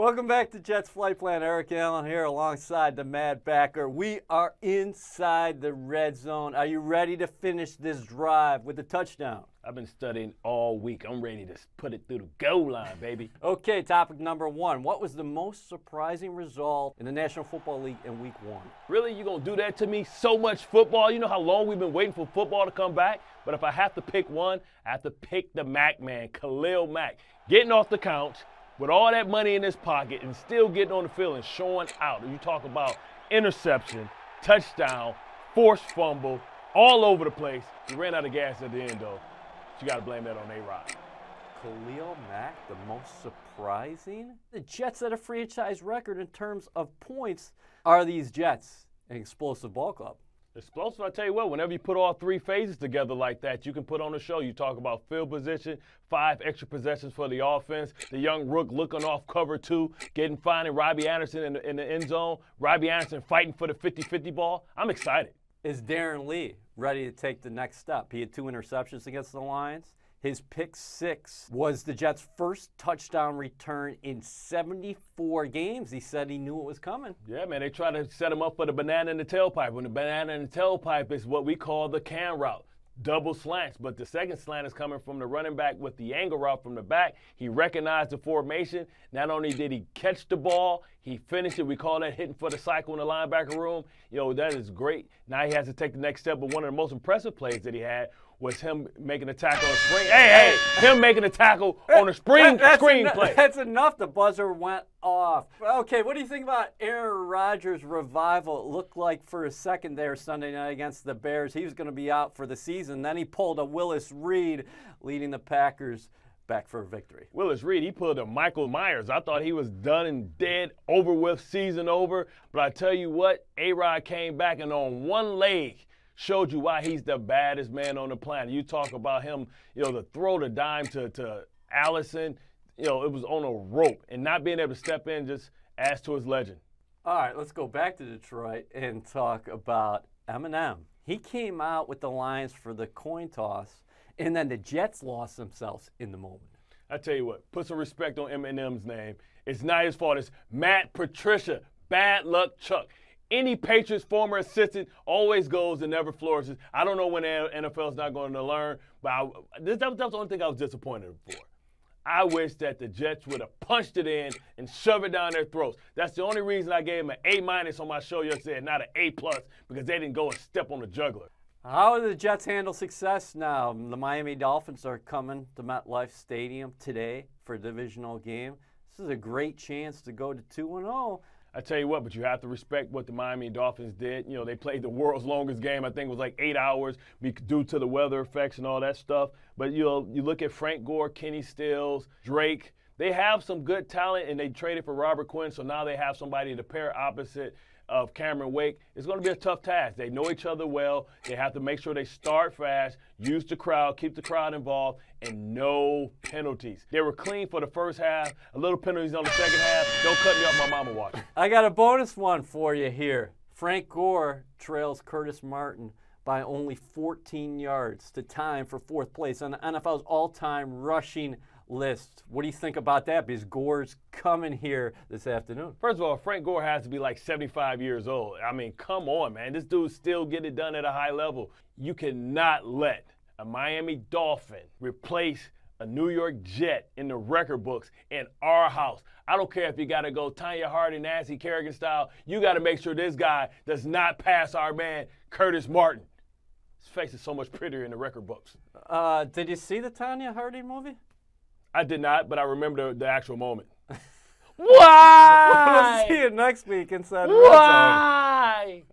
Welcome back to Jets Flight Plan. Eric Allen here alongside the Mad Backer. We are inside the red zone. Are you ready to finish this drive with a touchdown? I've been studying all week. I'm ready to put it through the goal line, baby. Okay, topic number one. What was the most surprising result in the National Football League in Week 1? Really? You gonna do that to me? So much football. You know how long we've been waiting for football to come back? But if I have to pick one, I have to pick the Mac man, Khalil Mack. Getting off the couch with all that money in his pocket and still getting on the field and showing out. You talk about interception, touchdown, forced fumble, all over the place. He ran out of gas at the end, though. You got to blame that on A-Rod. Khalil Mack, the most surprising? The Jets set a franchise record in terms of points. Are these Jets an explosive ball club? Explosive, I tell you what, whenever you put all three phases together like that, you can put on a show. You talk about field position, 5 extra possessions for the offense, the young rook looking off cover 2, finding Robbie Anderson in the end zone, Robbie Anderson fighting for the 50-50 ball. I'm excited. Is Darren Lee ready to take the next step? He had 2 interceptions against the Lions. His pick 6 was the Jets' first touchdown return in 74 games. He said he knew it was coming. Yeah, man, they try to set him up for the banana in the tailpipe. When the banana in the tailpipe is what we call the can route. Double slants, but the second slant is coming from the running back with the angle route from the back. He recognized the formation. Not only did he catch the ball, he finished it. We call that hitting for the cycle in the linebacker room. That is great. Now he has to take the next step, but one of the most impressive plays that he had was him making a tackle on a spring. Him making a tackle on a screen play. That's enough. The buzzer went off. Okay, what do you think about Aaron Rodgers' revival? It looked like for a second there Sunday night against the Bears, he was going to be out for the season. Then he pulled a Willis Reed, leading the Packers back for a victory. Willis Reed, he pulled a Michael Myers. I thought he was done and dead, over with, season over. But I tell you what, A-Rod came back and on one leg showed you why he's the baddest man on the planet. You talk about him, the throw the dime to Allison, it was on a rope. And not being able to step in just adds to his legend. All right, let's go back to Detroit and talk about Eminem. He came out with the Lions for the coin toss, and then the Jets lost themselves in the moment. I tell you what, put some respect on Eminem's name. It's not his fault. It's Matt Patricia, Bad Luck Chuck. Any Patriots former assistant always goes and never flourishes. I don't know when the NFL's not going to learn, but that was the only thing I was disappointed for. I wish that the Jets would have punched it in and shoved it down their throats. That's the only reason I gave them an A- on my show yesterday, not an A+, because they didn't go and step on the juggler. How do the Jets handle success now? The Miami Dolphins are coming to MetLife Stadium today for a divisional game. This is a great chance to go to 2-0. I tell you what, but you have to respect what the Miami Dolphins did. They played the world's longest game. I think it was like 8 hours due to the weather effects and all that stuff. But you look at Frank Gore, Kenny Stills, Drake. They have some good talent, and they traded for Robert Quinn, so now they have somebody to pair opposite of Cameron Wake. It's going to be a tough task. They know each other well. They have to make sure they start fast, use the crowd, keep the crowd involved, and no penalties. They were clean for the first half, a little penalties on the second half. Don't cut me off, my mama watching. I got a bonus one for you here. Frank Gore trails Curtis Martin by only 14 yards to time for 4th place on the NFL's all-time rushing list. What do you think about that? Because Gore's coming here this afternoon. First of all, Frank Gore has to be like 75 years old. I mean, come on, man. This dude still get it done at a high level. You cannot let a Miami Dolphin replace a New York Jet in the record books in our house. I don't care if you got to go Tanya Harding, Nancy Kerrigan style. You got to make sure this guy does not pass our man, Curtis Martin. His face is so much prettier in the record books. Did you see the Tanya Harding movie? I did not, but I remember the actual moment. Why? We'll see you next week inside Why?